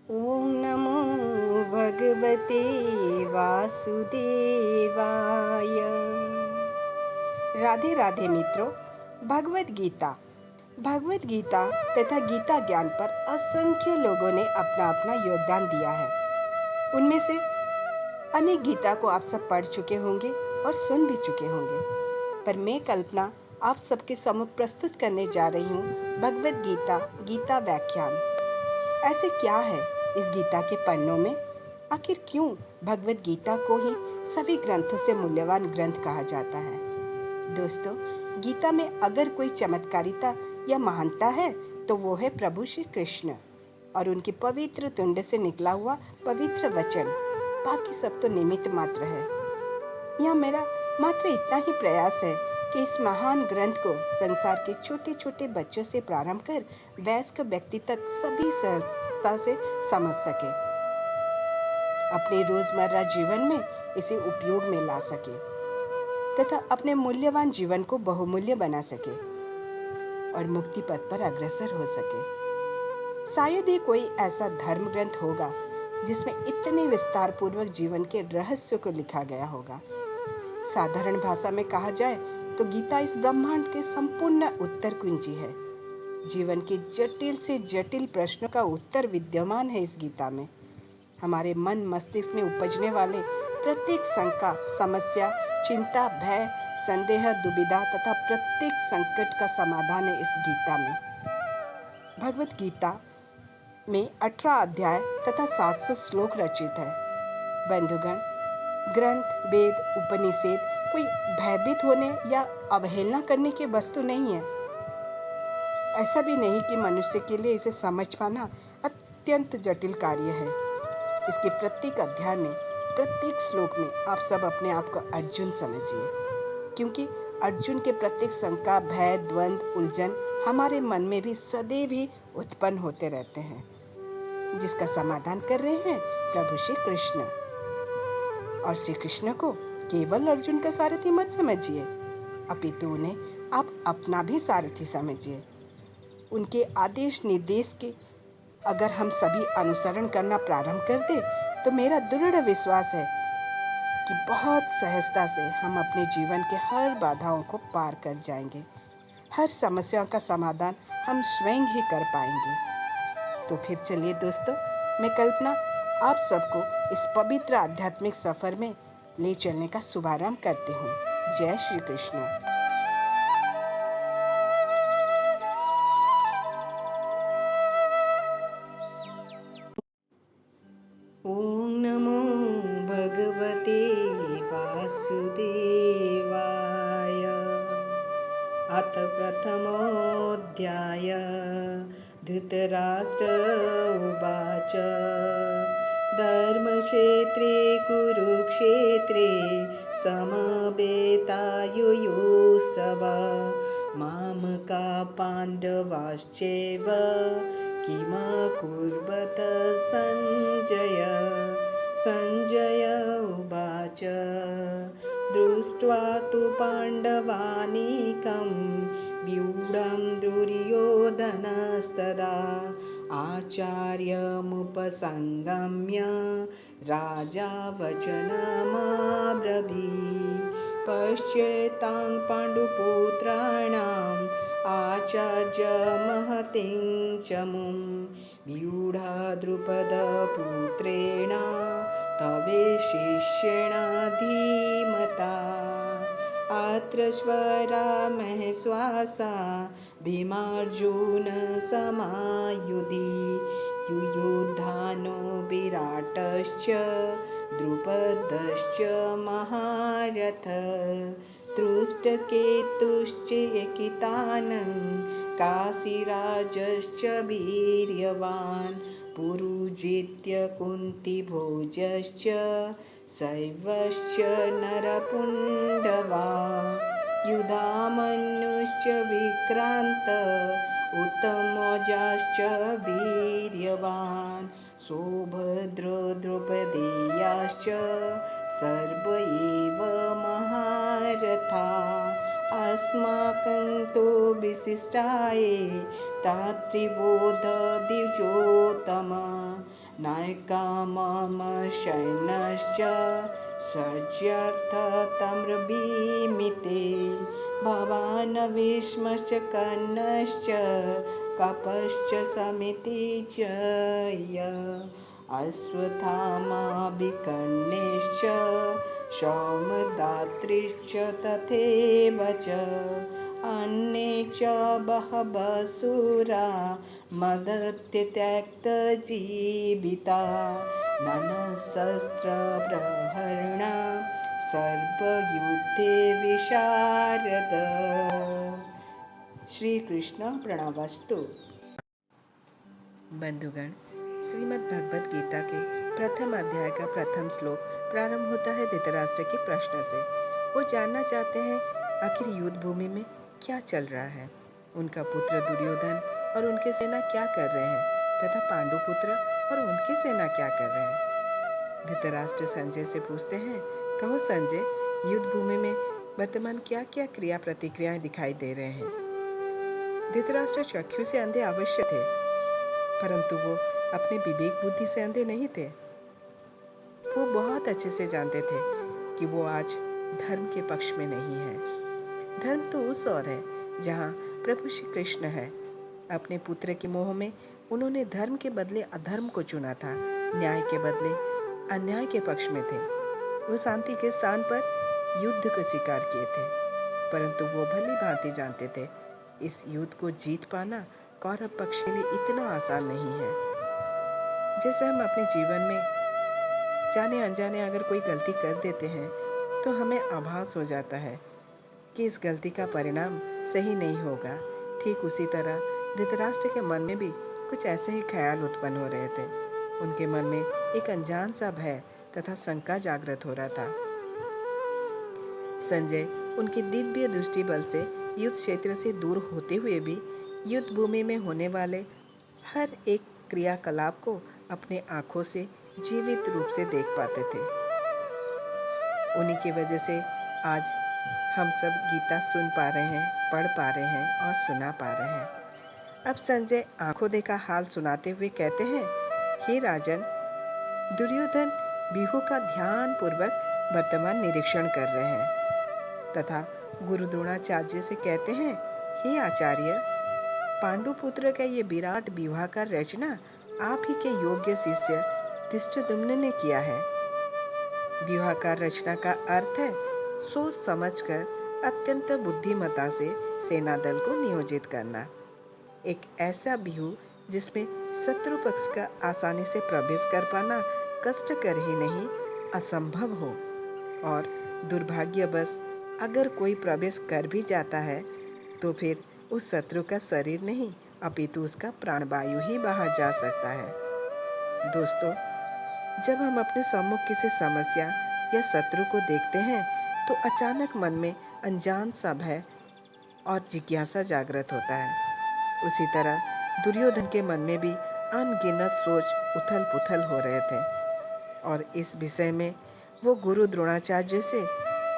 ओम नमो भगवते वासुदेवाय। राधे राधे मित्रों। भगवत गीता तथा गीता ज्ञान पर असंख्य लोगों ने अपना अपना योगदान दिया है। उनमें से अनेक गीता को आप सब पढ़ चुके होंगे और सुन भी चुके होंगे, पर मैं कल्पना आप सबके सम्मुख प्रस्तुत करने जा रही हूँ भगवत गीता गीता व्याख्यान। ऐसे क्या है इस गीता के पन्नों में? आखिर क्यों भगवत गीता को ही सभी ग्रंथों से मूल्यवान ग्रंथ कहा जाता है? दोस्तों, गीता में अगर कोई चमत्कारिता या महानता है तो वो है प्रभु श्री कृष्ण और उनके पवित्र तुंड से निकला हुआ पवित्र वचन। बाकी सब तो निमित्त मात्र है। यह मेरा मात्र इतना ही प्रयास है कि इस महान ग्रंथ को संसार के छोटे छोटे बच्चों से प्रारंभ कर वयस्क व्यक्ति तक सभी सहजता से समझ सके, अपने रोजमर्रा जीवन में इसे उपयोग में ला सके तथा अपने मूल्यवान जीवन को बहुमूल्य बना सके और मुक्ति पथ पर अग्रसर हो सके। शायद ही कोई ऐसा धर्म ग्रंथ होगा जिसमें इतने विस्तार पूर्वक जीवन के रहस्य को लिखा गया होगा। साधारण भाषा में कहा जाए तो गीता इस ब्रह्मांड के संपूर्ण उत्तर कुंजी है। जीवन के जटिल से जटिल प्रश्नों का उत्तर विद्यमान है इस गीता में। हमारे मन मस्तिष्क में उपजने वाले प्रत्येक शंका, समस्या, चिंता, भय, संदेह, दुविधा तथा प्रत्येक संकट का समाधान है इस गीता में। भगवत गीता में 18 अध्याय तथा 700 श्लोक रचित है। बंधुगण, ग्रंथ, वेद, उपनिषद कोई भयभीत होने या अवहेलना करने की वस्तु नहीं है। ऐसा भी नहीं कि मनुष्य के लिए इसे समझ पाना अत्यंत जटिल कार्य है। इसके प्रत्येक अध्याय में, प्रत्येक श्लोक में आप सब अपने आप को अर्जुन समझिए, क्योंकि अर्जुन के प्रत्येक शंका, भय, द्वंद्व, उलझन हमारे मन में भी सदैव ही उत्पन्न होते रहते हैं, जिसका समाधान कर रहे हैं प्रभु श्री कृष्ण। और श्री कृष्ण को केवल अर्जुन का सारथी मत समझिए, अपितु उन्हें आप अपना भी सारथी समझिए। उनके आदेश निर्देश के अगर हम सभी अनुसरण करना प्रारंभ कर दे तो मेरा दृढ़ विश्वास है कि बहुत सहजता से हम अपने जीवन के हर बाधाओं को पार कर जाएंगे। हर समस्या का समाधान हम स्वयं ही कर पाएंगे। तो फिर चलिए दोस्तों, मैं कल्पना आप सबको इस पवित्र आध्यात्मिक सफर में ले चलने का शुभारंभ करती हूँ। जय श्री कृष्ण। ओम नमो भगवते वासुदेवाय। अथ प्रथमोऽध्याय। धृतराष्ट्र उवाच धर्मक्षेत्रे कुरुक्षेत्रे समवेतायुयुत्सवा मामका पाण्डवाश्चैव किमकुर्वत सञ्जय। सञ्जय उवाच दृष्ट्वा तु पाण्डवानीकं व्यूढं दुर्योधनस्तदा आचार्यमुपसंगम्य राजा वचनमब्रवीत् पश्येतां पाण्डुपुत्राणाम् आचार्यमहतिं च मुं व्यूढा द्रुपदपुत्रेण तवे शिष्येण धीमता। अत्र स्वरा महश्वासा भीमार्जुन समायुधि युयुधानो विराटश्च द्रुपदश्च महारथ धृष्टकेतुश्चेकितानं काशीराजश्च वीर्यवान् पुरुजित्य कुन्तीभोजश्च शैवश्च नरपुण्डवा युधामन्युश्च विक्रान्त उत्तमौजाश्च वीर्यवान् सौभद्रो द्रौपदेयाश्च सर्व एव महारथा। अस्माकं तु विशिष्टाये तात्रिबोध द्विजोत्तम नायका मम शयनश्च सज्जर्थतमृभीमिते भवान् भीष्मश्च कर्णश्च कपश्च समिति च य अश्वत्थामाभिकर्णेश्च सौमदात्रिश्च तथैव च अन्ये च बहवः शूरा मदत्यक्तजीविता ननशस्त्रप्रहरणा सर्वयुद्धे विशारद। श्री कृष्ण प्रणवस्तु। बंधुगण, श्रीमद् भगवद गीता के प्रथम अध्याय का प्रथम श्लोक प्रारंभ होता है धृतराष्ट्र के प्रश्न से। वो जानना चाहते हैं आखिर युद्ध भूमि में क्या चल रहा है, उनका पुत्र दुर्योधन और उनकी सेना क्या कर रहे हैं तथा पांडु पुत्र और उनकी सेना क्या कर रहे हैं। धृतराष्ट्र संजय से पूछते हैं, कहो संजय, युद्ध भूमि में वर्तमान क्या क्या क्रिया प्रतिक्रियाएं दिखाई दे रहे हैं। धृतराष्ट्र चक्षु से अंधे अवश्य थे, परंतु वो अपने विवेक बुद्धि से अंधे नहीं थे। वो बहुत अच्छे से जानते थे कि वो आज धर्म के पक्ष में नहीं है। धर्म तो उस ओर है जहाँ प्रभु श्री कृष्ण है। अपने पुत्र के मोह में उन्होंने धर्म के बदले अधर्म को चुना था, न्याय के बदले अन्याय के पक्ष में थे। वो शांति के स्थान पर युद्ध को स्वीकार किए थे, परंतु वो भली भांति जानते थे इस युद्ध को जीत पाना कौरव पक्ष के लिए इतना आसान नहीं है। जैसे हम अपने जीवन में जाने अनजाने अगर कोई गलती कर देते हैं तो हमें आभास हो जाता है कि इस गलती का परिणाम सही नहीं होगा। ठीक उसी तरह धृतराष्ट्र के मन में भी कुछ ऐसे ही ख्याल उत्पन्न हो रहे थे। उनके मन में एक अनजान सा भय तथा शंका जागृत हो रहा था। संजय उनके दिव्य दृष्टि बल से युद्ध क्षेत्र से दूर होते हुए भी युद्ध भूमि में होने वाले हर एक क्रियाकलाप को अपने आंखों से जीवित रूप से देख पाते थे। उन्हीं की वजह से आज हम सब गीता सुन पा रहे हैं, पढ़ पा रहे हैं और सुना पा रहे हैं। अब संजय आंखों देखा हाल सुनाते हुए कहते हैं, हे राजन, दुर्योधन बिहू का ध्यान पूर्वक वर्तमान निरीक्षण कर रहे हैं तथा गुरु द्रोणाचार्य से कहते हैं, हे आचार्य, पांडुपुत्र का ये विराट विवाह का रचना आप ही के योग्य शिष्य धृष्टद्युम्न ने किया है। विवाह का रचना का अर्थ है सोच समझकर अत्यंत बुद्धिमत्ता से सेना दल को नियोजित करना। एक ऐसा बिहू जिसमें शत्रु पक्ष का आसानी से प्रवेश कर पाना कष्टकर ही नहीं असंभव हो, और दुर्भाग्यवश अगर कोई प्रवेश कर भी जाता है तो फिर उस शत्रु का शरीर नहीं अपितु उसका प्राणवायु ही बाहर जा सकता है। दोस्तों, जब हम अपने सम्मुख किसी समस्या या शत्रु को देखते हैं तो अचानक मन में अनजान सा भय और जिज्ञासा जागृत होता है। उसी तरह दुर्योधन के मन में भी अनगिनत सोच उथल पुथल हो रहे थे और इस विषय में वो गुरु द्रोणाचार्य से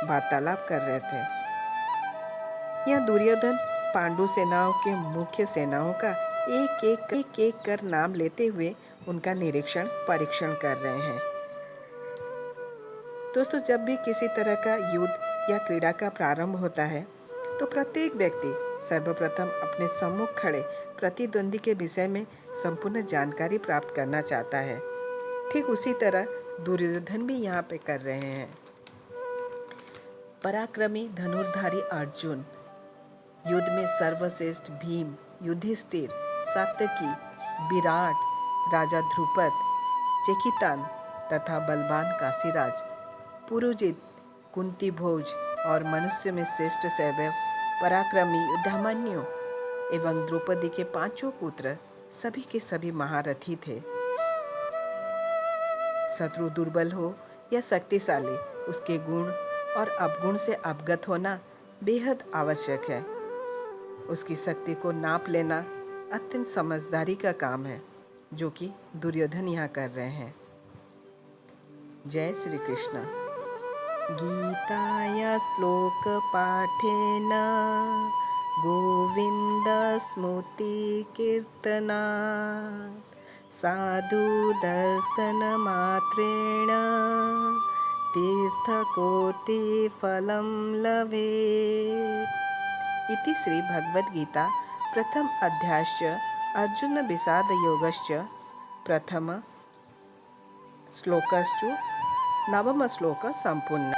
वार्तालाप कर रहे थे। यह दुर्योधन पांडु सेनाओं के मुख्य सेनाओं का एक एक कर नाम लेते हुए उनका निरीक्षण परीक्षण कर रहे हैं। दोस्तों, जब भी किसी तरह का युद्ध या क्रीड़ा का प्रारंभ होता है तो प्रत्येक व्यक्ति सर्वप्रथम अपने सम्मुख खड़े प्रतिद्वंदी के विषय में संपूर्ण जानकारी प्राप्त करना चाहता है। ठीक उसी तरह दुर्योधन भी यहाँ पे कर रहे हैं। पराक्रमी धनुर्धारी अर्जुन, युद्ध में सर्वश्रेष्ठ भीम, युधिष्ठिर, सात्यकी, विराट, राजा ध्रुपद, चेकितान तथा बलवान काशीराज, पुरुजित, कुंती भोज और मनुष्य में श्रेष्ठ सैवव, पराक्रमी युद्धामन्यु एवं द्रौपदी के पांचों पुत्र सभी के सभी महारथी थे। शत्रु दुर्बल हो या शक्तिशाली, उसके गुण और अवगुण से अवगत होना बेहद आवश्यक है। उसकी शक्ति को नाप लेना अत्यंत समझदारी का काम है, जो कि दुर्योधन यहाँ कर रहे हैं। जय श्री कृष्ण। गीताया श्लोक पाठेन गोविंद स्मृति कीर्तना साधु दर्शनमात्रेण तीर्थकोटिफलं लभेत् इति श्रीभगवद्गीता प्रथम अध्यायश्च अर्जुनविषादयोगश्च प्रथम श्लोकश्च नवम श्लोक संपूर्ण।